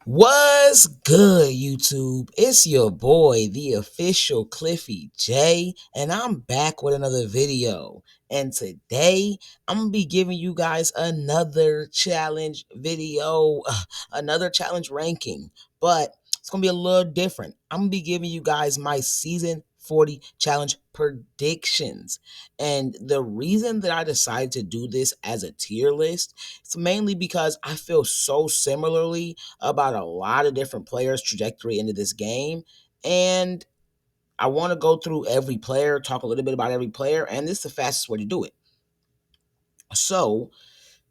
What's good, YouTube? It's your boy, the official Cliffy J, and I'm back with another video. And today, I'm gonna be giving you guys another challenge video, another challenge ranking, but it's gonna be a little different. I'm gonna be giving you guys my season 40 challenge predictions. And the reason that I decided to do this as a tier list is mainly because I feel so similarly about a lot of different players' trajectory into this game. And I want to go through every player, talk a little bit about every player, and this is the fastest way to do it. So,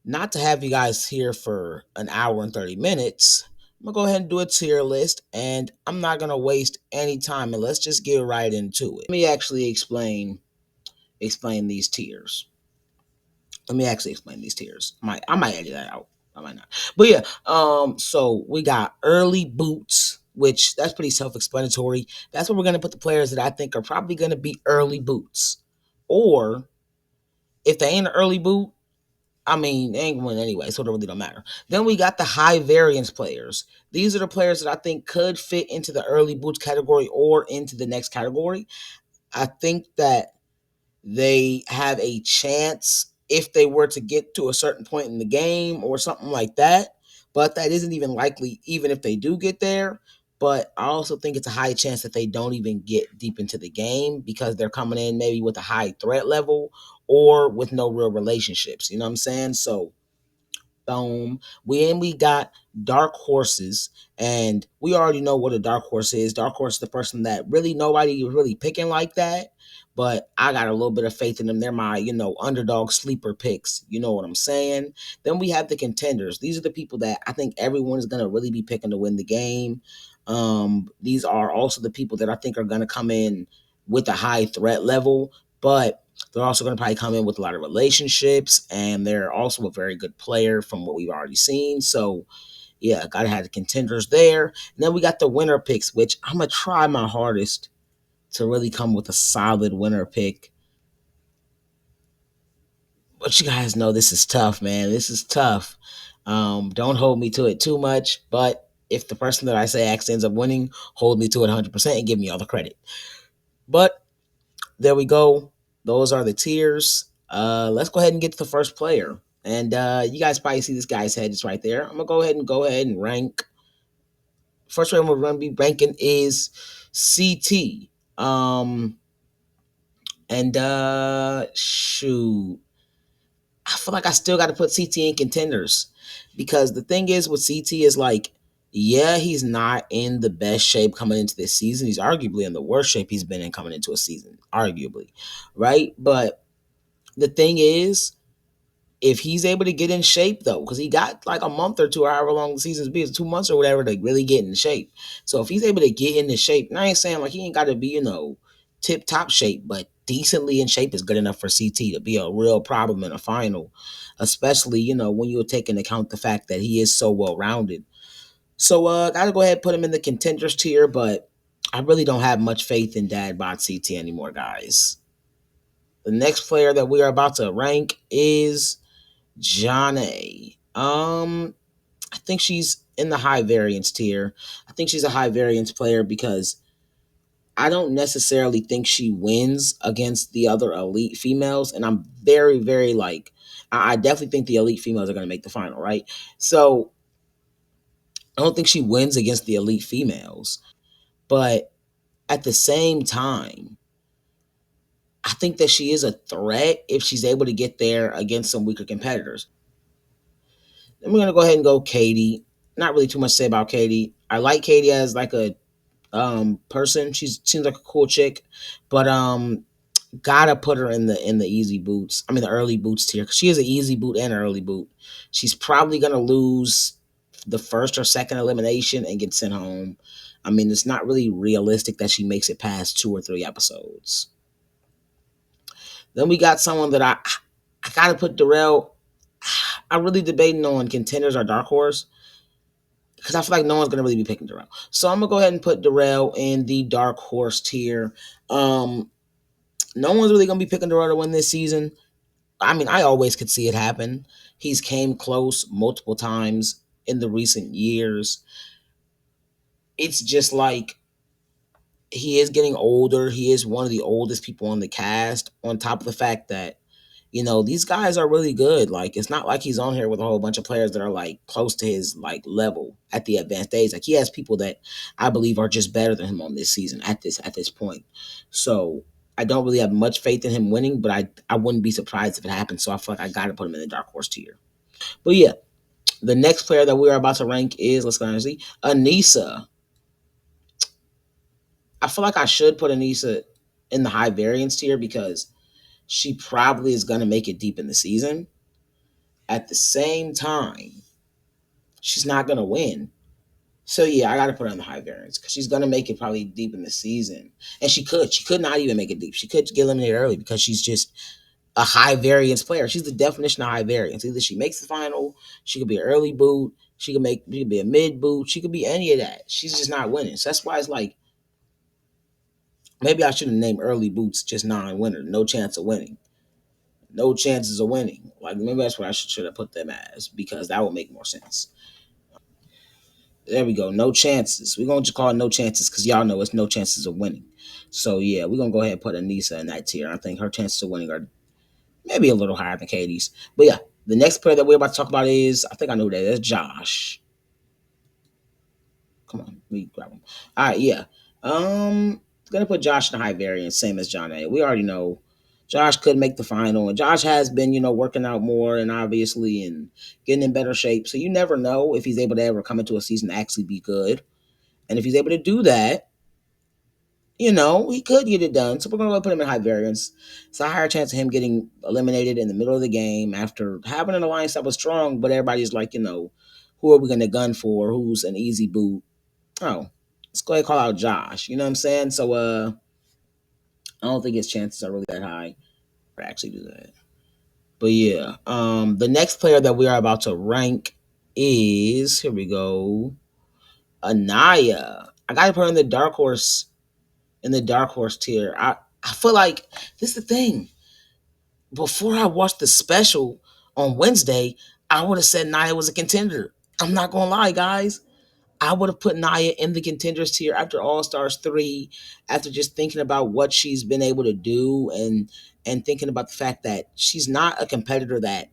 not to have you guys here for an hour and 30 minutes, I'm gonna go ahead and do a tier list, and I'm not gonna waste any time, and let's just get right into it. Let me actually explain these tiers. Let me actually explain these tiers. I might edit that out. I might not. But yeah, so we got early boots, which that's pretty self-explanatory. That's where we're gonna put the players that I think are probably gonna be early boots. Or if they ain't an early boot, I mean, they ain't gonna win anyway, so it really don't matter. Then we got the high variance players. These are the players that I think could fit into the early boots category or into the next category. I think that they have a chance if they were to get to a certain point in the game or something like that. But that isn't even likely, even if they do get there. But I also think it's a high chance that they don't even get deep into the game because they're coming in maybe with a high threat level or with no real relationships. You know what I'm saying? So boom. We got dark horses, and we already know what a dark horse is. Dark horse is the person that really nobody was really picking like that, but I got a little bit of faith in them. They're my, underdog sleeper picks. You know what I'm saying? Then we have the contenders. These are the people that I think everyone is gonna really be picking to win the game. These are also the people that I think are gonna come in with a high threat level, but they're also going to probably come in with a lot of relationships, and they're also a very good player from what we've already seen. So, yeah, got to have the contenders there. And then we got the winner picks, which I'm going to try my hardest to really come with a solid winner pick. But you guys know this is tough, man. This is tough. Don't hold me to it too much, but if the person that I say actually ends up winning, hold me to it 100% and give me all the credit. But there we go. Those are the tiers. Let's go ahead and get to the first player. And you guys probably see this guy's head is right there. I'm gonna go ahead and rank. First player we're gonna be ranking is CT. Um and shoot. I feel like I still gotta put CT in contenders. Because the thing is with CT is like, yeah, he's not in the best shape coming into this season. He's arguably in the worst shape he's been in coming into a season, arguably. Right? But the thing is, if he's able to get in shape though, because he got like a month or two, or however long the season's be, it's 2 months or whatever to really get in shape. So if he's able to get into shape, and I ain't saying like he ain't got to be, tip top shape, but decently in shape is good enough for CT to be a real problem in a final, especially, when you take into account the fact that he is so well rounded. So gotta go ahead and put him in the contenders tier, but I really don't have much faith in Dad Bod CT anymore, guys. The next player that we are about to rank is Janae. I think she's in the high variance tier. I think she's a high variance player because I don't necessarily think she wins against the other elite females, and I'm very, very like I definitely think the elite females are going to make the final, right? So I don't think she wins against the elite females, but at the same time, I think that she is a threat if she's able to get there against some weaker competitors. Then we're gonna go ahead and go Katie. Not really too much to say about Katie. I like Katie as like a person. She seems like a cool chick, but gotta put her in the easy boots. I mean the early boots tier because she is an easy boot and an early boot. She's probably gonna lose the first or second elimination and get sent home. I mean it's not really realistic that she makes it past 2 or 3 episodes. Then we got someone that I gotta put Darrell. I'm really debating on contenders or dark horse because I feel like no one's gonna really be picking Darrell. So I'm gonna go ahead and put Darrell in the dark horse tier. No one's really gonna be picking Darrell to win this season. I mean, I always could see it happen. He's came close multiple times in the recent years. it's just like he is getting older. He is one of the oldest people on the cast. On top of the fact that these guys are really good. Like it's not like he's on here with a whole bunch of players that are like close to his like level at the advanced stage. Like he has people that I believe are just better than him on this season at this point. So I don't really have much faith in him winning, but I wouldn't be surprised if it happens. So I feel like I got to put him in the dark horse tier. But yeah, the next player that we are about to rank is, let's go and see, Anissa. I feel like I should put Anissa in the high variance tier because she probably is going to make it deep in the season. At the same time, she's not going to win. So yeah, I got to put her on the high variance because she's going to make it probably deep in the season. And she could not even make it deep. She could get eliminated early because she's just a high variance player. She's the definition of high variance. Either she makes the final, she could be an early boot, she could be a mid boot, she could be any of that. She's just not winning. So that's why it's like maybe I should have named early boots just non-winner, no chance of winning. No chances of winning. Like maybe that's what I should have put them as because that would make more sense. There we go. No chances. We're gonna just call it no chances because y'all know it's no chances of winning. So yeah, we're gonna go ahead and put Anissa in that tier. I think her chances of winning are maybe a little higher than Katie's. But yeah, the next player that we're about to talk about is, I think I know who that is, Josh. Come on, let me grab him. All right, yeah. Gonna put Josh in the high variance, same as John A. We already know Josh could make the final, and Josh has been, working out more and obviously and getting in better shape. So you never know if he's able to ever come into a season and actually be good. And if he's able to do that, he could get it done. So we're gonna put him in high variance. It's a higher chance of him getting eliminated in the middle of the game after having an alliance that was strong, but everybody's like, who are we gonna gun for? Who's an easy boot? Oh, let's go ahead and call out Josh. You know what I'm saying? So I don't think his chances are really that high to actually do that. But yeah, the next player that we are about to rank is, here we go, Anaya. I gotta put her in the dark horse tier. I feel like this is the thing. Before I watched the special on Wednesday, I would have said Naya was a contender. I'm not gonna lie, guys. I would have put Naya in the contenders tier after All Stars 3, after just thinking about what she's been able to do and thinking about the fact that she's not a competitor that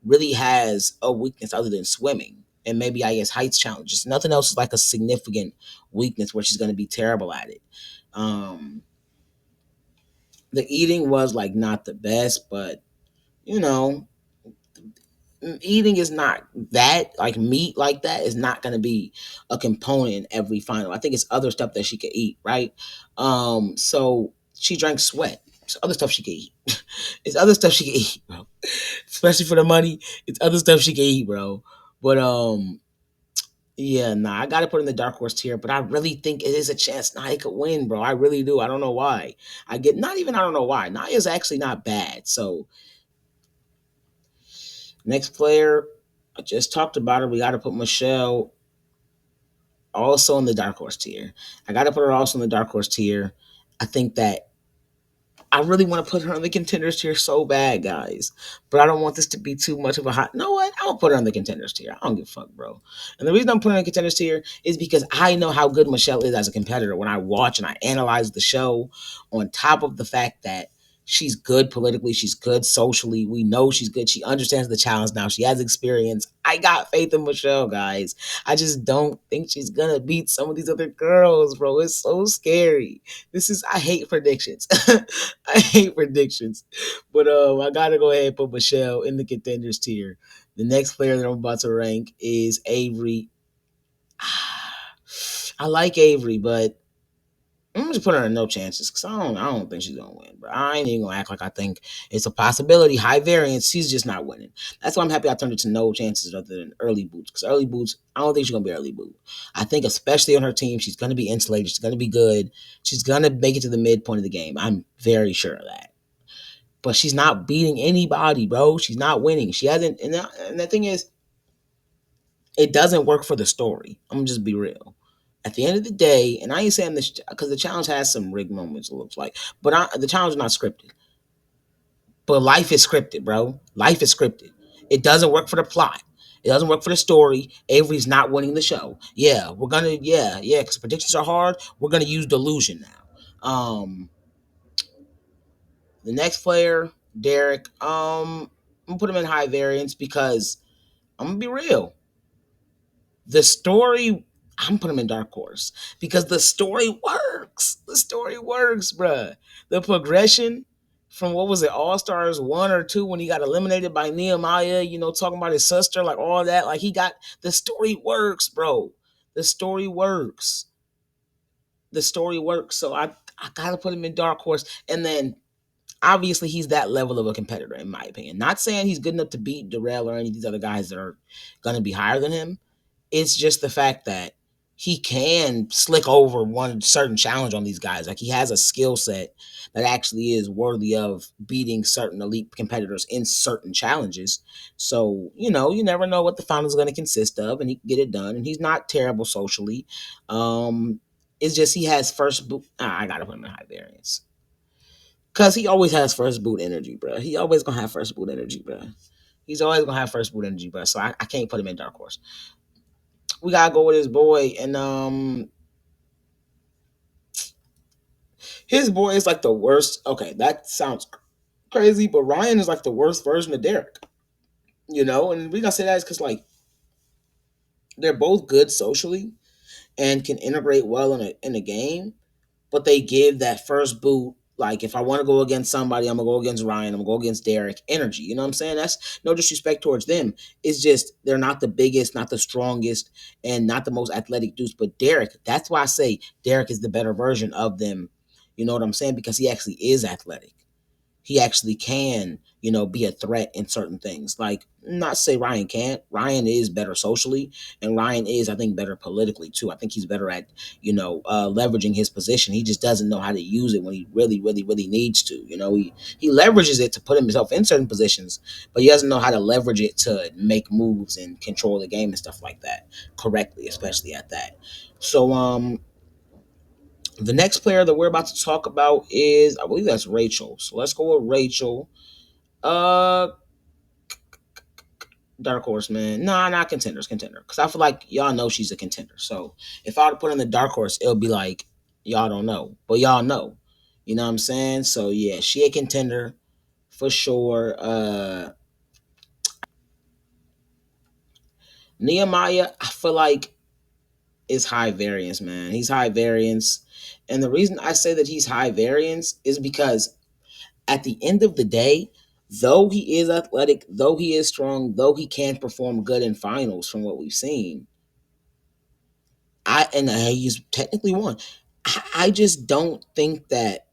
really has a weakness other than swimming and maybe I guess heights challenges. Nothing else is like a significant weakness where she's going to be terrible at it. Um, the eating was like not the best, but you know, eating is not that like meat like that is not going to be a component in every final. I think it's other stuff that she could eat, right? So she drank sweat. It's other stuff she could eat. It's other stuff she could eat, bro. Especially for the money, it's other stuff she could eat, bro. But yeah, nah, I gotta put in the dark horse tier, but I really think it is a chance Nia could win, bro. I really do. I don't know why. I don't know why. Nia's actually not bad. So next player, I just talked about her. We got to put Michelle also in the dark horse tier. I got to put her also in the dark horse tier. I think that I really want to put her on the contenders tier so bad, guys. But I don't want this to be too much of a hot. You know what? I'll put her on the contenders tier. I don't give a fuck, bro. And the reason I'm putting her on the contenders tier is because I know how good Michelle is as a competitor when I watch and I analyze the show, on top of the fact that she's good politically, she's good socially. We know she's good. She understands the challenge now. She has experience. I got faith in Michelle, guys. I just don't think she's gonna beat some of these other girls, bro. It's so scary. I hate predictions. I hate predictions. But I gotta go ahead and put Michelle in the contenders tier. The next player that I'm about to rank is Avery. I like Avery, but I'm just putting her in no chances because I don't think she's gonna win. But I ain't even gonna act like I think it's a possibility. High variance, she's just not winning. That's why I'm happy I turned it to no chances other than early boots. Because early boots, I don't think she's gonna be early boot. I think especially on her team, she's gonna be insulated. She's gonna be good. She's gonna make it to the midpoint of the game. I'm very sure of that. But she's not beating anybody, bro. She's not winning. She hasn't. And the thing is, it doesn't work for the story. I'm gonna just be real. At the end of the day, and I ain't saying this because the challenge has some rigged moments. It looks like, but the challenge is not scripted. But life is scripted, bro. Life is scripted. It doesn't work for the plot. It doesn't work for the story. Avery's not winning the show. Yeah, we're gonna because predictions are hard. We're gonna use delusion now. The next player, Derek. I'm gonna put him in high variance because I'm gonna be real. The story, I'm putting him in dark horse because the story works. The story works, bruh. The progression from what was it, All Stars 1 or 2 when he got eliminated by Nehemiah, talking about his sister, like all that. Like he got the story works, bro. The story works. The story works. So I gotta put him in dark horse. And then obviously he's that level of a competitor, in my opinion. Not saying he's good enough to beat Darrell or any of these other guys that are gonna be higher than him. It's just the fact that he can slick over one certain challenge on these guys. Like he has a skill set that actually is worthy of beating certain elite competitors in certain challenges. So, you never know what the final is going to consist of, and he can get it done. And he's not terrible socially. It's just he has first boot. I gotta put him in high variance. Cause he always has first boot energy, bro. He always gonna have first boot energy, bro. He's always gonna have first boot energy, bro. So I can't put him in dark horse. We gotta go with his boy, and his boy is like the worst. Okay, that sounds crazy, but Ryan is like the worst version of Derek. And the reason I say that is because like they're both good socially and can integrate well in a game, but they give that first boot. Like if I want to go against somebody, I'm gonna go against Ryan. I'm gonna go against Derek. Energy, you know what I'm saying? That's no disrespect towards them. It's just they're not the biggest, not the strongest, and not the most athletic dudes. But Derek, that's why I say Derek is the better version of them. You know what I'm saying? Because he actually is athletic. He actually can, be a threat in certain things. Like, not to say Ryan can't. Ryan is better socially, and Ryan is, I think, better politically too. I think he's better at, leveraging his position. He just doesn't know how to use it when he really, really, really needs to. He leverages it to put himself in certain positions, but he doesn't know how to leverage it to make moves and control the game and stuff like that correctly, especially at that. So, the next player that we're about to talk about is, I believe that's Rachel. So let's go with Rachel. Uh, Dark horse, man. Nah, not contenders, contender. Because I feel like y'all know she's a contender. So if I were to put in the dark horse, it'll be like y'all don't know, but y'all know. You know what I'm saying? So yeah, she a contender for sure. Nehemiah, I feel like is high variance, man. He's high variance, and the reason I say that he's high variance is because at the end of the day, though he is athletic, though he is strong, though he can perform good in finals from what we've seen, he's technically won. I just don't think that.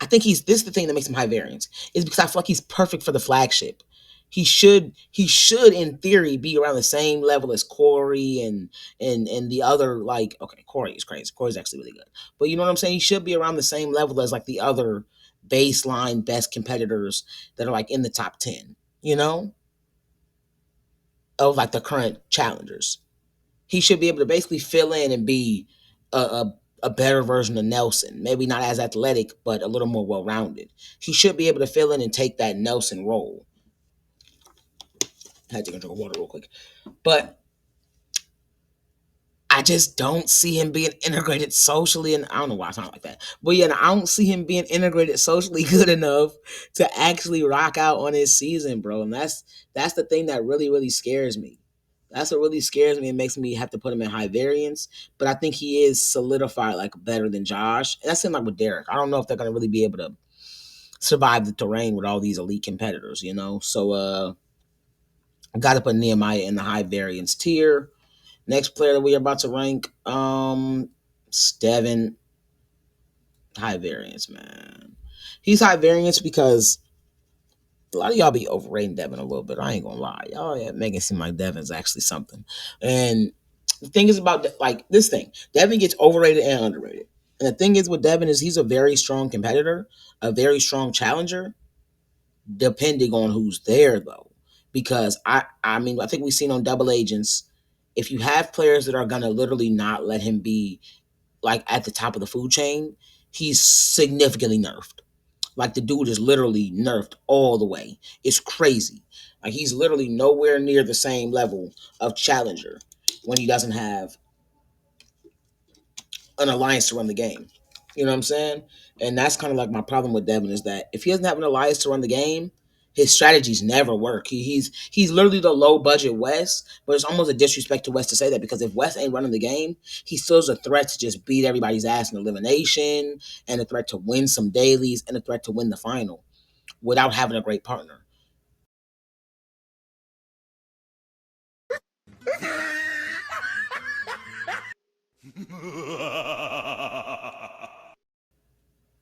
I think this is the thing that makes him high variance is because I feel like he's perfect for the flagship. He should in theory be around the same level as Corey and the other, like, okay, Corey is crazy. Corey's actually really good, but you know what I'm saying. He should be around the same level as like the other baseline best competitors that are like in the top 10. Of like the current challengers. He should be able to basically fill in and be a better version of Nelson. Maybe not as athletic, but a little more well rounded. He should be able to fill in and take that Nelson role. I had to take a drink of water real quick. But I just don't see him being integrated socially, and I don't know why I sound like that. But yeah, I don't see him being integrated socially good enough to actually rock out on his season, bro. And that's the thing that really, really scares me. That's what really scares me and makes me have to put him in high variance. But I think he is solidified like better than Josh. And that's him like with Derek. I don't know if they're gonna really be able to survive the terrain with all these elite competitors. So gotta put Nehemiah in the high variance tier. Next player that we're about to rank, Steven, high variance, man. He's high variance because a lot of y'all be overrating Devin a little bit. I ain't gonna lie. Y'all making it seem like Devin's actually something. And the thing is about like this thing, Devin gets overrated and underrated. And the thing is with Devin is he's a very strong competitor, a very strong challenger, depending on who's there though. Because I mean I think we've seen on double agents, if you have players that are gonna literally not let him be like at the top of the food chain, he's significantly nerfed. Like the dude is literally nerfed all the way. It's crazy. Like he's literally nowhere near the same level of challenger when he doesn't have an alliance to run the game. You know what I'm saying? And that's kind of like my problem with Devin is that if he doesn't have an alliance to run the game, his strategies never work. He's literally the low budget West, but it's almost a disrespect to West to say that because if West ain't running the game, he still is a threat to just beat everybody's ass in elimination and a threat to win some dailies and a threat to win the final without having a great partner.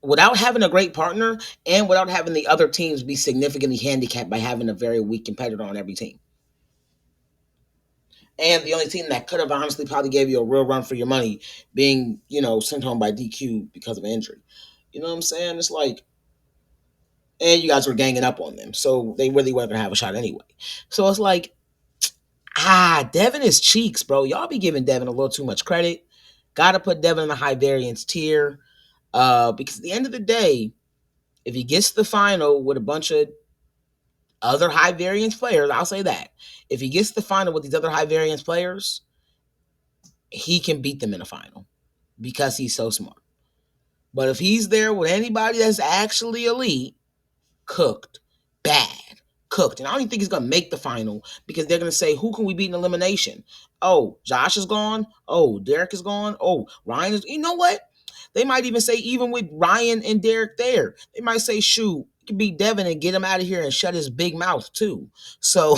Without having a great partner and without having the other teams be significantly handicapped by having a very weak competitor on every team. And the only team that could have honestly probably gave you a real run for your money being, sent home by DQ because of injury. You know what I'm saying? It's like, and you guys were ganging up on them. So they really weren't going to have a shot anyway. So it's like, Devin is cheeks, bro. Y'all be giving Devin a little too much credit. Got to put Devin in the high variance tier. Because at the end of the day, if he gets to the final with a bunch of other high variance players, I'll say that. If he gets to the final with these other high variance players, he can beat them in the final because he's so smart. But if he's there with anybody that's actually elite, cooked, bad, cooked. And I don't even think he's gonna make the final because they're gonna say, who can we beat in elimination? Oh, Josh is gone. Oh, Derek is gone. Oh, Ryan is. You know what? They might even say, even with Ryan and Derek there, they might say, shoot, you can beat Devin and get him out of here and shut his big mouth too. So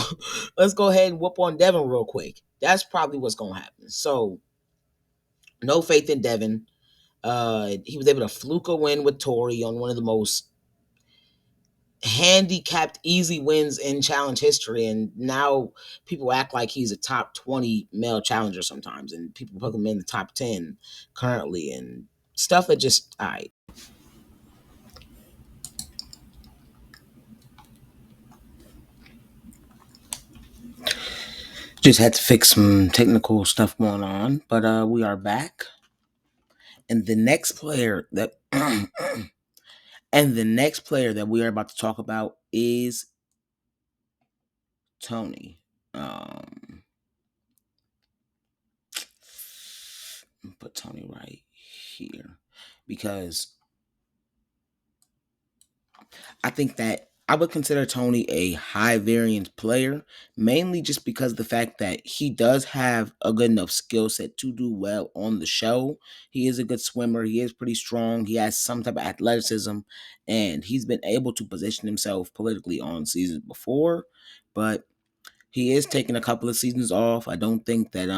let's go ahead and whoop on Devin real quick. That's probably what's gonna happen. So no faith in Devin. He was able to fluke a win with Tori on one of the most handicapped easy wins in challenge history, and now people act like he's a top 20 male challenger sometimes, and people put him in the top 10 currently, and stuff that just all right. Just had to fix some technical stuff going on, but we are back, and the next player that and the next player that we are about to talk about is Tony. Put Tony right here because I think that I would consider Tony a high variance player, mainly just because of the fact that he does have a good enough skill set to do well on the show. He is a good swimmer. He is pretty strong. He has some type of athleticism, and he's been able to position himself politically on seasons before. But he is taking a couple of seasons off. I don't think that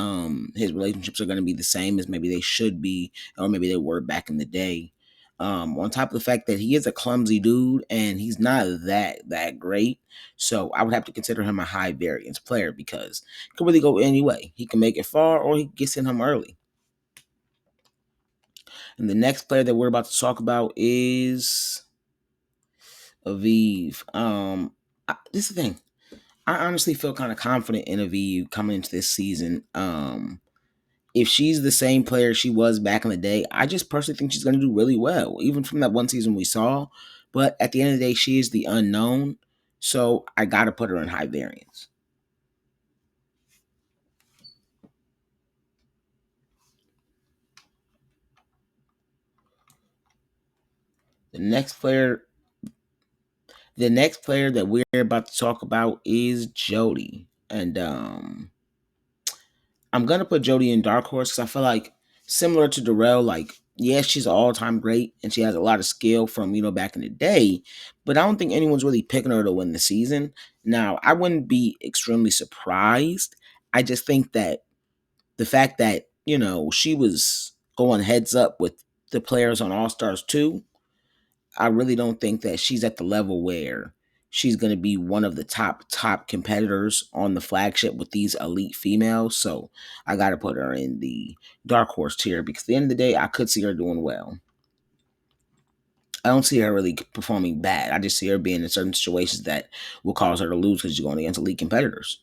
his relationships are going to be the same as maybe they should be, or maybe they were back in the day. On top of the fact that he is a clumsy dude and he's not that great, so I would have to consider him a high variance player because he can really go any way. He can make it far, or he can get sent home early. And the next player that we're about to talk about is Aviv. This is the thing. I honestly feel kind of confident in Aviv coming into this season. If she's the same player she was back in the day, I just personally think she's going to do really well, even from that one season we saw. But at the end of the day, she is the unknown, so I got to put her in high variance. The next player, the next player that we're about to talk about is Jody, and I'm gonna put Jodie in dark horse because I feel like similar to Darrell, like yes, she's an all time great and she has a lot of skill from back in the day, but I don't think anyone's really picking her to win the season. Now, I wouldn't be extremely surprised. I just think that the fact that she was going heads up with the players on All Stars 2, I really don't think that she's at the level where she's going to be one of the top competitors on the flagship with these elite females. So I got to put her in the dark horse tier because at the end of the day, I could see her doing well. I don't see her really performing bad. I just see her being in certain situations that will cause her to lose because she's going against elite competitors.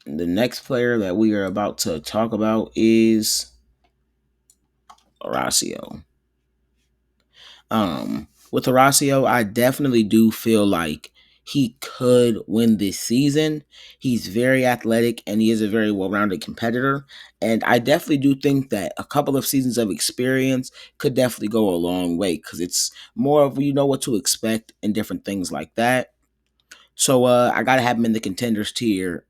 And the next player that we are about to talk about is Horacio. With Horacio, I definitely do feel like he could win this season. He's very athletic and he is a very well-rounded competitor. And I definitely do think that a couple of seasons of experience could definitely go a long way because it's more of you know what to expect and different things like that. So I gotta have him in the contenders tier.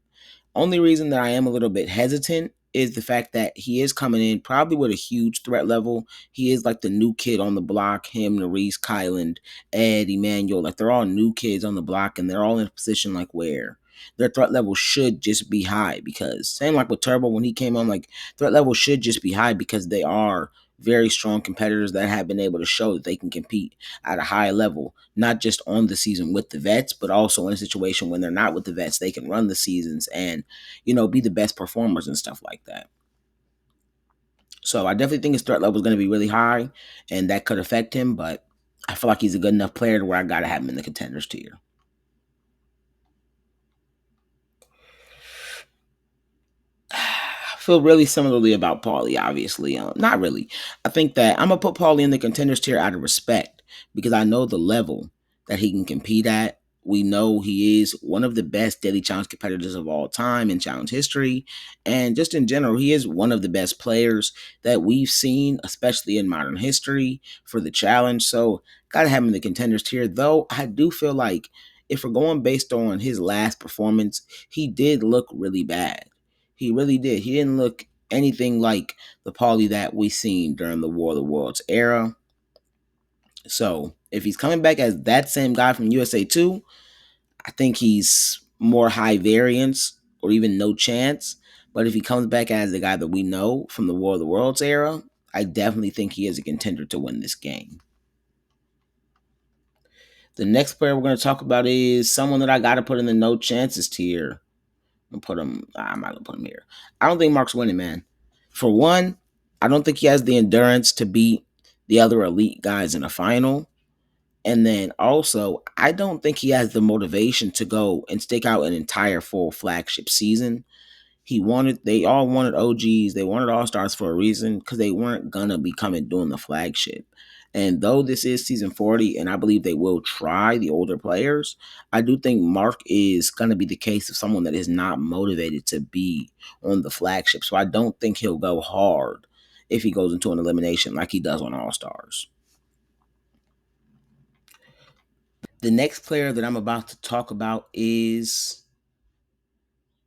Only reason that I am a little bit hesitant is the fact that he is coming in probably with a huge threat level. He is like the new kid on the block. Him, Maurice, Kyland, Ed, Emmanuel, like they're all new kids on the block, and they're all in a position like where their threat level should just be high. Because same like with Turbo when he came on, like threat level should just be high because they are very strong competitors that have been able to show that they can compete at a high level, not just on the season with the vets, but also in a situation when they're not with the vets, they can run the seasons and, you know, be the best performers and stuff like that. So I definitely think his threat level is going to be really high, and that could affect him, but I feel like he's a good enough player to where I got to have him in the contenders tier. I feel really similarly about Paulie, obviously. Not really. I think that I'm going to put Paulie in the contenders tier out of respect because I know the level that he can compete at. We know he is one of the best daily challenge competitors of all time in challenge history. And just in general, he is one of the best players that we've seen, especially in modern history for the challenge. So, got to have him in the contenders tier. Though I do feel like if we're going based on his last performance, he did look really bad. He really did. He didn't look anything like the Paulie that we seen during the War of the Worlds era. So if he's coming back as that same guy from USA 2, I think he's more high variance or even no chance. But if he comes back as the guy that we know from the War of the Worlds era, I definitely think he is a contender to win this game. The next player we're going to talk about is someone that I got to put in the no chances tier. Put him. I'm not gonna put him here. I don't think Mark's winning, man. For one, I don't think he has the endurance to beat the other elite guys in a final. And then also, I don't think he has the motivation to go and stake out an entire full flagship season. They all wanted OGs, they wanted All Stars for a reason because they weren't gonna be coming doing the flagship. And though this is season 40, and I believe they will try the older players, I do think Mark is gonna be the case of someone that is not motivated to be on the flagship. So I don't think he'll go hard if he goes into an elimination like he does on All Stars. The next player that I'm about to talk about is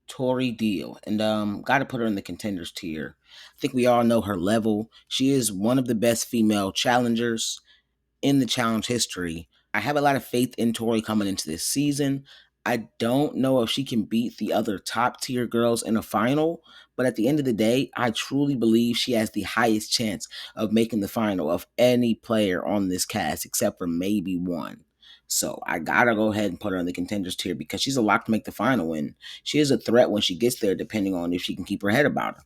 Tori Deal, and got to put her in the contenders tier. I think we all know her level. She is one of the best female challengers in the challenge history. I have a lot of faith in Tori coming into this season. I don't know if she can beat the other top tier girls in a final, but at the end of the day, I truly believe she has the highest chance of making the final of any player on this cast, except for maybe one. So I gotta go ahead and put her in the contenders tier because she's a lock to make the final, and she is a threat when she gets there, depending on if she can keep her head about her.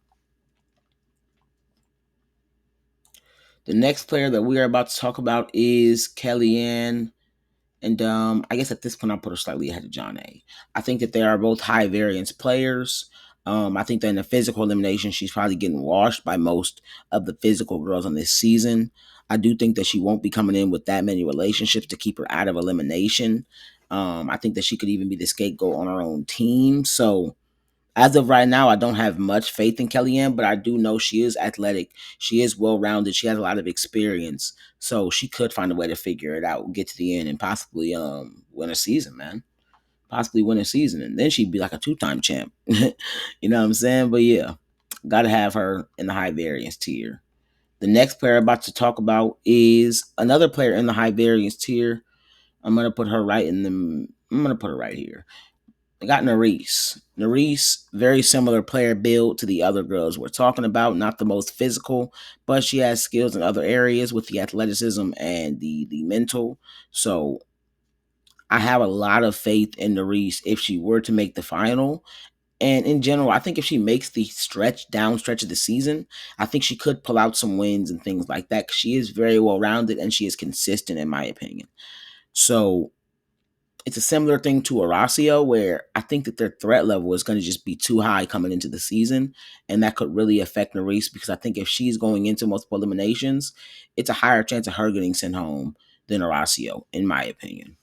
The next player that we are about to talk about is Kellyanne. And I guess at this point, I'll put her slightly ahead of John A. I think that they are both high variance players. I think that in the physical elimination, she's probably getting washed by most of the physical girls on this season. I do think that she won't be coming in with that many relationships to keep her out of elimination. I think that she could even be the scapegoat on her own team. So as of right now, I don't have much faith in Kellyanne, but I do know she is athletic. She is well rounded. She has a lot of experience, so she could find a way to figure it out, get to the end, and possibly win a season, man. Possibly win a season, and then she'd be like a 2-time champ. You know what I'm saying? But yeah, gotta have her in the high variance tier. The next player I'm about to talk about is another player in the high variance tier. I'm gonna put her right in the. I'm gonna put her right here. I got Nerese. Nerese, very similar player build to the other girls we're talking about. Not the most physical, but she has skills in other areas with the athleticism and the mental. So I have a lot of faith in Nerese if she were to make the final. And in general, I think if she makes the stretch of the season, I think she could pull out some wins and things like that. 'Cause she is very well rounded and she is consistent, in my opinion. So It's a similar thing to Horacio, where I think that their threat level is going to just be too high coming into the season, and that could really affect Nerese because I think if she's going into multiple eliminations, it's a higher chance of her getting sent home than Horacio, in my opinion.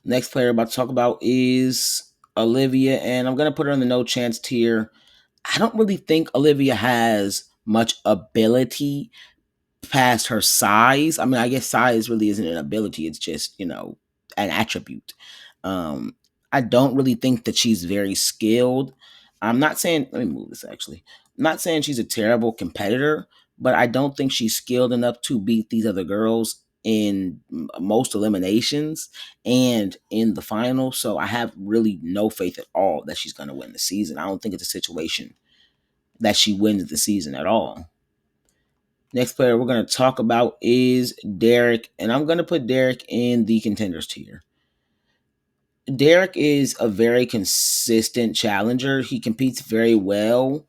Next player I'm about to talk about is Olivia, and I'm going to put her in the no chance tier. I don't really think Olivia has much ability past her size. I mean, I guess size really isn't an ability, it's just, an attribute. Um, I don't really think that she's very skilled. I'm not saying, let me move this actually. I'm not saying she's a terrible competitor, but I don't think she's skilled enough to beat these other girls in most eliminations and in the final. So I have really no faith at all that she's going to win the season. I don't think it's a situation that she wins the season at all. Next player we're going to talk about is Derek, and I'm going to put Derek in the contenders tier. Derek is a very consistent challenger. He competes very well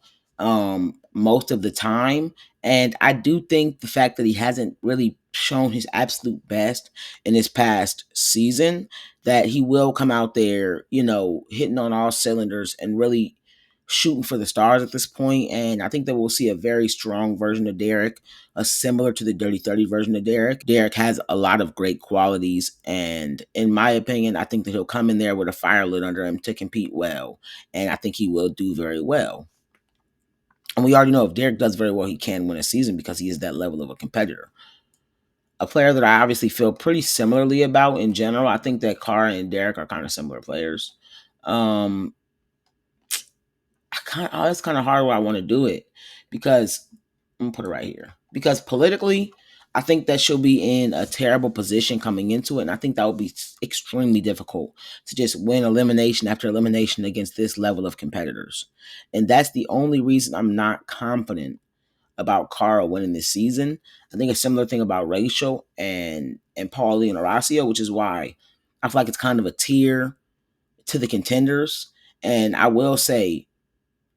most of the time. And I do think the fact that he hasn't really shown his absolute best in his past season, that he will come out there, hitting on all cylinders and really shooting for the stars at this point. And I think that we'll see a very strong version of Derek, similar to the Dirty 30 version of Derek. Derek has a lot of great qualities, and in my opinion, I think that he'll come in there with a fire lit under him to compete well, and I think he will do very well. And we already know if Derek does very well, he can win a season because he is that level of a competitor. A player that I obviously feel pretty similarly about in general, I think that Cara and Derek are kind of similar players. Um, it's kind of hard where I want to do it because I'm gonna put it right here. Because politically, I think that she'll be in a terrible position coming into it, and I think that would be extremely difficult to just win elimination after elimination against this level of competitors. And that's the only reason I'm not confident about Cara winning this season. I think a similar thing about Rachel and Paulie and Horacio, which is why I feel like it's kind of a tier to the contenders. And I will say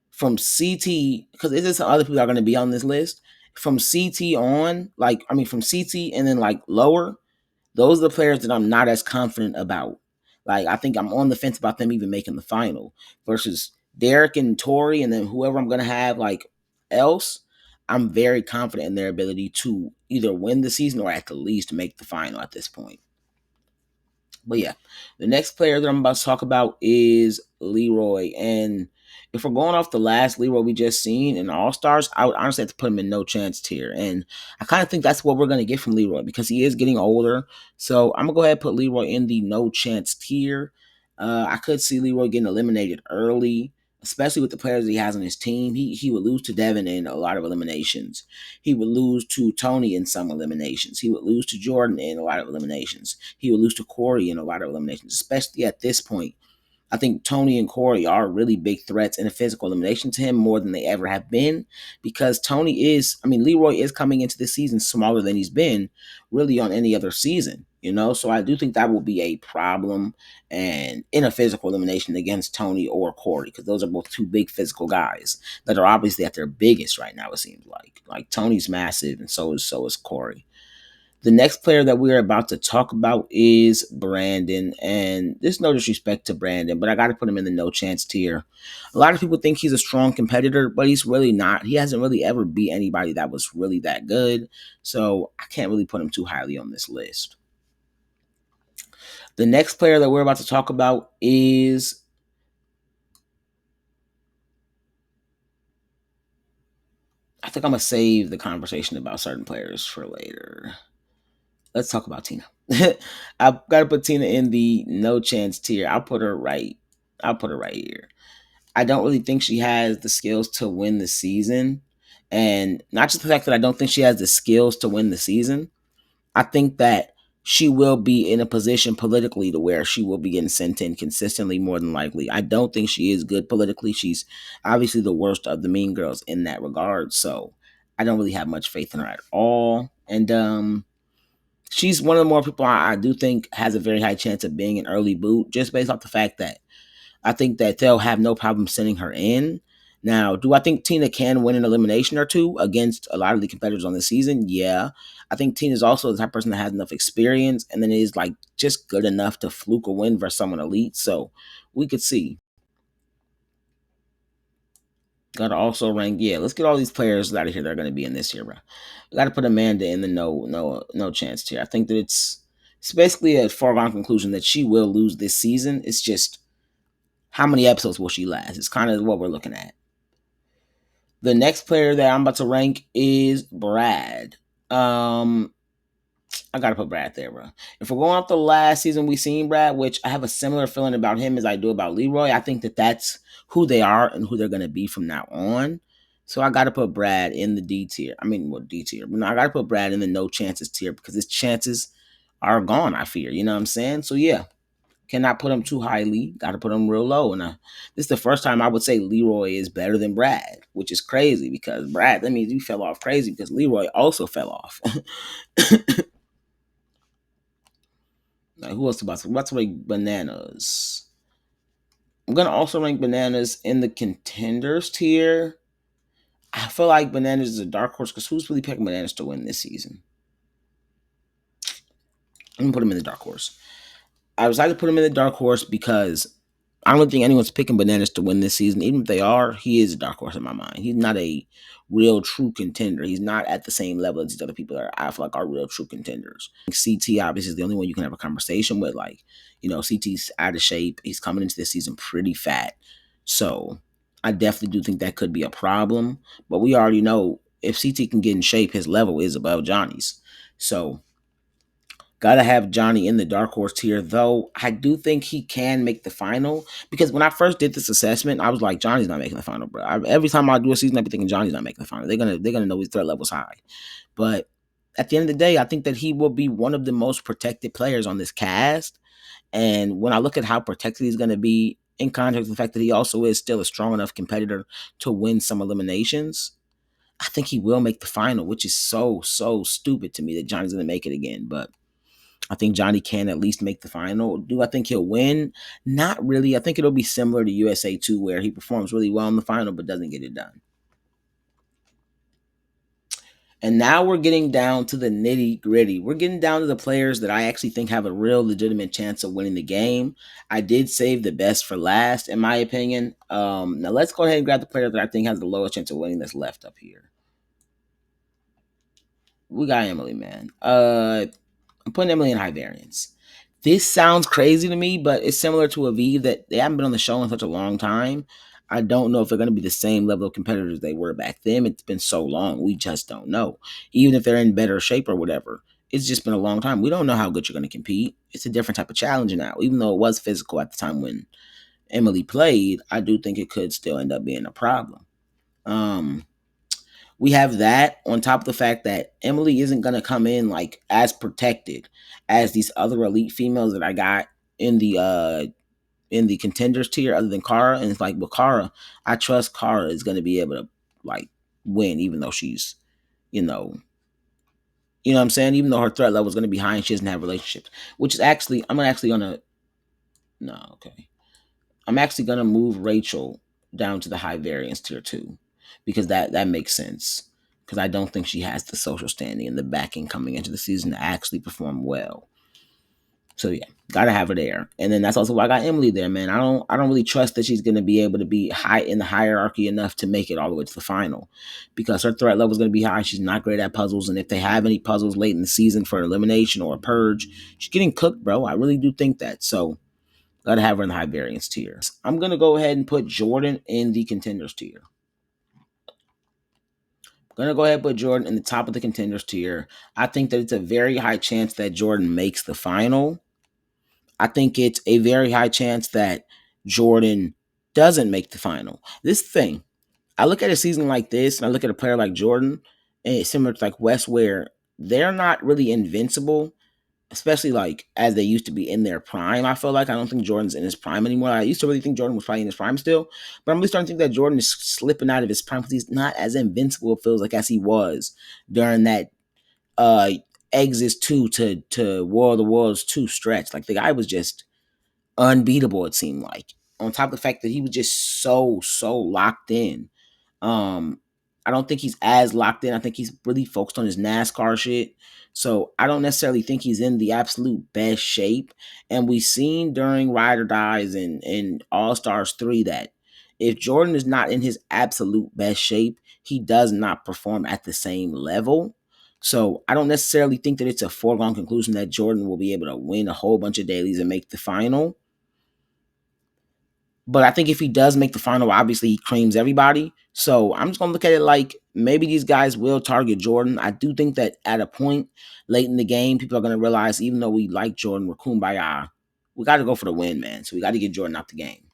from CT, because there's some other people that are going to be on this list. From CT on, from CT and then like lower, those are the players that I'm not as confident about. Like, I think I'm on the fence about them even making the final versus Derek and Tori, and then whoever I'm going to have like else. I'm very confident in their ability to either win the season or at the least make the final at this point. But yeah, the next player that I'm about to talk about is Leroy. And if we're going off the last Leroy we just seen in All Stars, I would honestly have to put him in no chance tier. And I kind of think that's what we're going to get from Leroy because he is getting older. So I'm going to go ahead and put Leroy in the no chance tier. I could see Leroy getting eliminated early, especially with the players that he has on his team. He would lose to Devin in a lot of eliminations. He would lose to Tony in some eliminations. He would lose to Jordan in a lot of eliminations. He would lose to Corey in a lot of eliminations, especially at this point. I think Tony and Corey are really big threats in a physical elimination to him more than they ever have been because Leroy is coming into this season smaller than he's been really on any other season, So I do think that will be a problem and in a physical elimination against Tony or Corey because those are both two big physical guys that are obviously at their biggest right now, it seems like. Like Tony's massive and so is Corey. The next player that we're about to talk about is Brandon, and there's no disrespect to Brandon, but I got to put him in the no chance tier. A lot of people think he's a strong competitor, but he's really not. He hasn't really ever beat anybody that was really that good, so I can't really put him too highly on this list. The next player that we're about to talk about is I think I'm going to save the conversation about certain players for later. Let's talk about Tina. I've got to put Tina in the no chance tier. I'll put her right here. I don't really think she has the skills to win the season. And not just the fact that I don't think she has the skills to win the season. I think that she will be in a position politically to where she will be getting sent in consistently more than likely. I don't think she is good politically. She's obviously the worst of the mean girls in that regard. So I don't really have much faith in her at all. And she's one of the more people I do think has a very high chance of being an early boot just based off the fact that I think that they'll have no problem sending her in Now, do I think Tina can win an elimination or two against a lot of the competitors on the season? Yeah. I think Tina's also the type of person that has enough experience and then is like just good enough to fluke a win versus someone elite. So we could see. Gotta also rank, yeah, let's get all these players out of here that are gonna be in this year, bro. We gotta put Amanda in the no chance tier. I think that it's basically a foregone conclusion that she will lose this season. It's just how many episodes will she last? It's kind of what we're looking at. The next player that I'm about to rank is Brad. Um, I gotta put Brad there, bro. If we're going off the last season we seen Brad, which I have a similar feeling about him as I do about Leroy, I think that that's who they are and who they're gonna be from now on. So I gotta put Brad in the D tier. I mean, well, D tier, but no, I gotta put Brad in the no chances tier because his chances are gone. I fear, you know what I'm saying? So yeah, cannot put him too highly. Got to put him real low. And this is the first time I would say Leroy is better than Brad, which is crazy because Brad, that means he fell off crazy because Leroy also fell off. Like, who else about to? What's rank Bananas? I'm gonna also rank Bananas in the contenders tier. I feel like Bananas is a dark horse because who's really picking Bananas to win this season? I'm gonna put him in the dark horse. I was like to put him in the dark horse because I don't think anyone's picking Bananas to win this season. Even if they are, he is a dark horse in my mind. He's not a real true contender. He's not at the same level as these other people that I feel like are real true contenders. CT obviously is the only one you can have a conversation with. Like, CT's out of shape. He's coming into this season pretty fat. So I definitely do think that could be a problem. But we already know if CT can get in shape, his level is above Johnny's. So gotta have Johnny in the dark horse tier, though I do think he can make the final. Because when I first did this assessment, I was like, Johnny's not making the final, bro. Every time I do a season, I be thinking Johnny's not making the final. They're gonna know his threat level's high. But at the end of the day, I think that he will be one of the most protected players on this cast. And when I look at how protected he's gonna be, in context of the fact that he also is still a strong enough competitor to win some eliminations, I think he will make the final, which is so stupid to me that Johnny's gonna make it again. But I think Johnny can at least make the final. Do I think he'll win? Not really. I think it'll be similar to USA 2, where he performs really well in the final but doesn't get it done. And now we're getting down to the nitty gritty. We're getting down to the players that I actually think have a real legitimate chance of winning the game. I did save the best for last, in my opinion. Now let's go ahead and grab the player that I think has the lowest chance of winning that's left up here. We got Emily, man. I'm putting Emily in high variance. This sounds crazy to me, but it's similar to Aviv that they haven't been on the show in such a long time. I don't know if they're going to be the same level of competitors they were back then. It's been so long. We just don't know. Even if they're in better shape or whatever, it's just been a long time. We don't know how good you're going to compete. It's a different type of challenge now. Even though it was physical at the time when Emily played, I do think it could still end up being a problem. We have that on top of the fact that Emily isn't going to come in like as protected as these other elite females that I got in the contenders tier other than Kara. And it's like with Kara, I trust Kara is going to be able to like win even though she's, you know, what I'm saying? Even though her threat level is going to be high and she doesn't have relationships, which is actually, no, okay. I'm actually gonna move Rachel down to the high variance tier 2 because that makes sense. Because I don't think she has the social standing and the backing coming into the season to actually perform well. So yeah, gotta have her there. And then that's also why I got Emily there, man. I don't really trust that she's gonna be able to be high in the hierarchy enough to make it all the way to the final. Because her threat level is gonna be high. She's not great at puzzles. And if they have any puzzles late in the season for elimination or a purge, she's getting cooked, bro. I really do think that. So gotta have her in the high variance tier. I'm gonna go ahead and put Jordan in the contenders tier. Gonna go ahead and put Jordan in the top of the contenders tier. I think that it's a very high chance that Jordan makes the final. I think it's a very high chance that Jordan doesn't make the final. This thing, I look at a season like this, and I look at a player like Jordan, and it's similar to like West, where they're not really invincible, especially like as they used to be in their prime. I feel like I don't think Jordan's in his prime anymore. I used to really think Jordan was probably in his prime still, but I'm really starting to think that Jordan is slipping out of his prime because he's not as invincible, it feels like, as he was during that uh Exits 2 to War of the Worlds 2 stretch. Like the guy was just unbeatable, it seemed like. On top of the fact that he was just so locked in. Um, I don't think he's as locked in. I think he's really focused on his NASCAR shit. So I don't necessarily think he's in the absolute best shape. And we've seen during Ride or Dies and All Stars 3 that if Jordan is not in his absolute best shape, he does not perform at the same level. So I don't necessarily think that it's a foregone conclusion that Jordan will be able to win a whole bunch of dailies and make the final. But I think if he does make the final, obviously he creams everybody. So I'm just gonna look at it like maybe these guys will target Jordan. I do think that at a point late in the game, people are gonna realize even though we like Jordan, we're kumbaya. We got to go for the win, man. So we got to get Jordan out the game.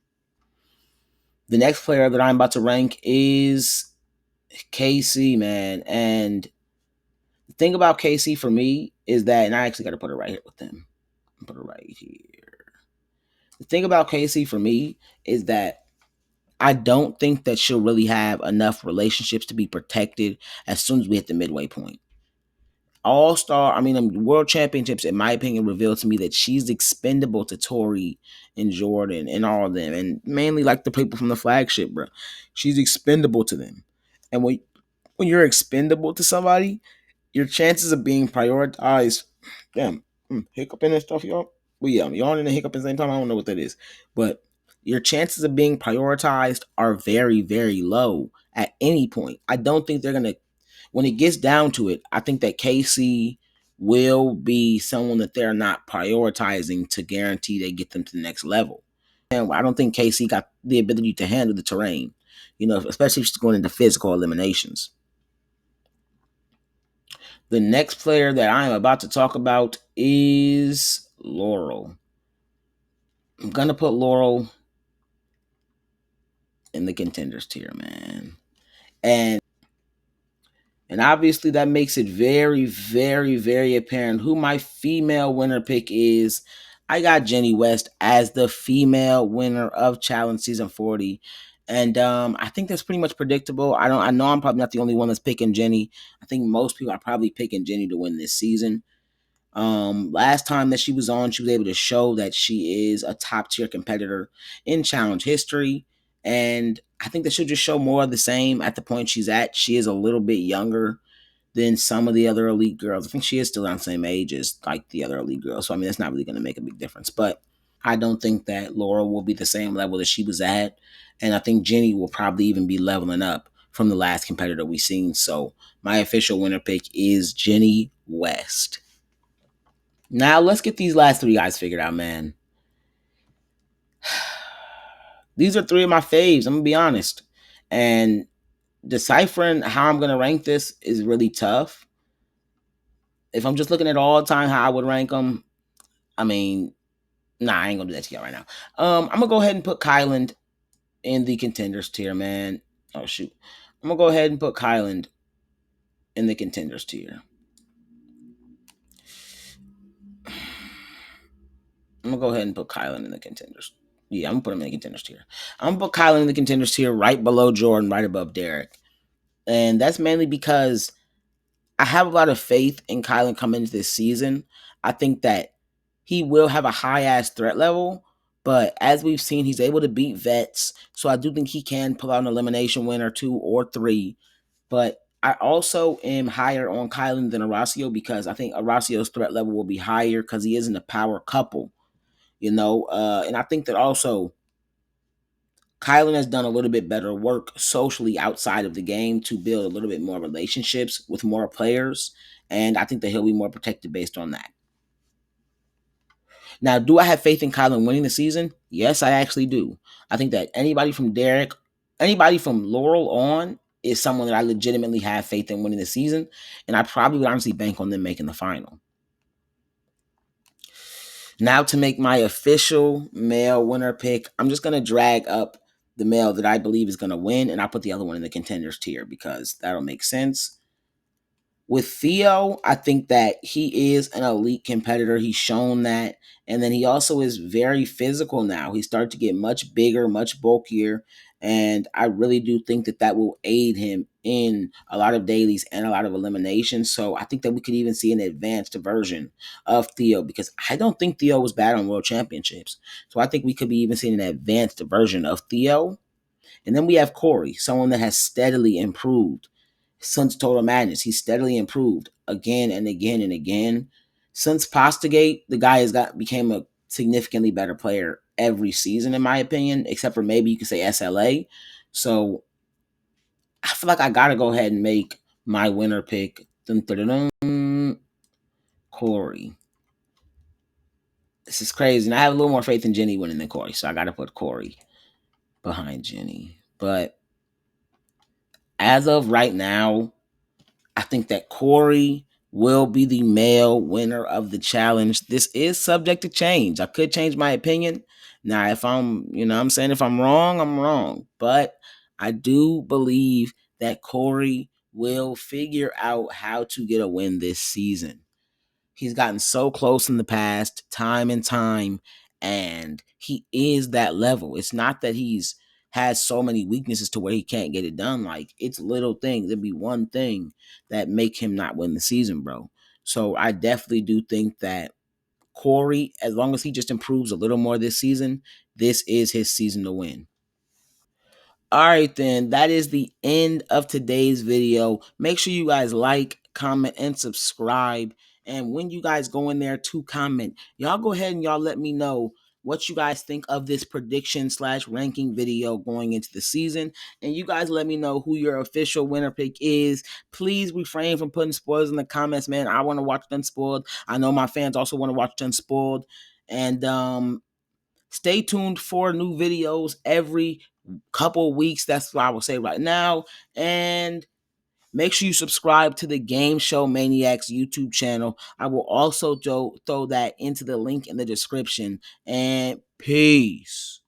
The next player that I'm about to rank is KC, man. And the thing about KC for me is that, and I actually got to put it right here with them. Put it right here. The thing about KC for me is that I don't think that she'll really have enough relationships to be protected as soon as we hit the midway point. World championships, in my opinion, revealed to me that she's expendable to Tori and Jordan and all of them, and mainly like the people from the flagship, bro. She's expendable to them, and when you're expendable to somebody, your chances of being prioritized, damn, hiccuping and stuff, y'all. Well, yeah, yawning and hiccup at the same time. I don't know what that is, but your chances of being prioritized are very, very low at any point. I don't think they're gonna. When it gets down to it, I think that KC will be someone that they're not prioritizing to guarantee they get them to the next level. And I don't think KC got the ability to handle the terrain, especially if she's going into physical eliminations. The next player that I am about to talk about is Laurel. I'm gonna put Laurel in the contenders tier, man. And obviously that makes it very, very, very apparent who my female winner pick is. I got Jenny West as the female winner of Challenge Season 40. And I think that's pretty much predictable. I know I'm probably not the only one that's picking Jenny. I think most people are probably picking Jenny to win this season. Last time that she was on, she was able to show that she is a top tier competitor in challenge history. And I think that she'll just show more of the same at the point she's at. She is a little bit younger than some of the other elite girls. I think she is still around the same age as like the other elite girls. So I mean, that's not really going to make a big difference. But I don't think that Laura will be the same level that she was at. And I think Jenny will probably even be leveling up from the last competitor we've seen. So my official winner pick is Jenny West. Now let's get these last three guys figured out, man. These are three of my faves, I'm gonna be honest. And deciphering how I'm gonna rank this is really tough. If I'm just looking at all time how I would rank them, I mean, nah, I ain't gonna do that to y'all right now. I'm gonna go ahead and put Kyland in the contenders tier, man. Oh shoot. I'm gonna go ahead and put Kyland in the contenders tier. I'm gonna go ahead and put Kylan in the contenders. Yeah, I'm gonna put him in the contenders tier. I'm gonna put Kylan in the contenders tier right below Jordan, right above Derek. And that's mainly because I have a lot of faith in Kylan coming into this season. I think that he will have a high ass threat level, but as we've seen, he's able to beat vets. So I do think he can pull out an elimination win or two or three. But I also am higher on Kylan than Horacio because I think Horacio's threat level will be higher because he isn't a power couple. And I think that also Kylan has done a little bit better work socially outside of the game to build a little bit more relationships with more players, and I think that he'll be more protected based on that. Now, do I have faith in Kylan winning the season? Yes, I actually do. I think that anybody from Derek, anybody from Laurel on is someone that I legitimately have faith in winning the season, and I probably would honestly bank on them making the final. Now to make my official male winner pick, I'm just going to drag up the male that I believe is going to win, and I'll put the other one in the contenders tier because that'll make sense. With Theo, I think that he is an elite competitor. He's shown that. And then he also is very physical now. He started to get much bigger, much bulkier. And I really do think that that will aid him in a lot of dailies and a lot of eliminations. So I think that we could even see an advanced version of Theo because I don't think Theo was bad on World Championships. So I think we could be even seeing an advanced version of Theo. And then we have Corey, someone that has steadily improved. Since Total Madness, he's steadily improved again and again and again. Since Postagate, the guy became a significantly better player every season, in my opinion, except for maybe you could say SLA. So I feel like I gotta go ahead and make my winner pick. Dun, dun, dun, dun, Corey. This is crazy. And I have a little more faith in Jenny winning than Corey, so I gotta put Corey behind Jenny. But as of right now, I think that Corey will be the male winner of the challenge. This is subject to change. I could change my opinion. Now, if I'm saying if I'm wrong, I'm wrong. But I do believe that Corey will figure out how to get a win this season. He's gotten so close in the past, time and time, and he is that level. It's not that he's has so many weaknesses to where he can't get it done. Like, it's little things. It'd be one thing that make him not win the season, bro. So I definitely do think that Corey, as long as he just improves a little more this season, this is his season to win. All right, then. That is the end of today's video. Make sure you guys like, comment, and subscribe. And when you guys go in there to comment, y'all go ahead and y'all let me know what you guys think of this prediction / ranking video going into the season. And you guys let me know who your official winner pick is. Please refrain from putting spoilers in the comments, man. I want to watch it unspoiled. I know my fans also want to watch it unspoiled. And stay tuned for new videos every couple weeks. That's what I will say right now. And make sure you subscribe to the Game Show Maniacs YouTube channel. I will also throw that into the link in the description. And peace.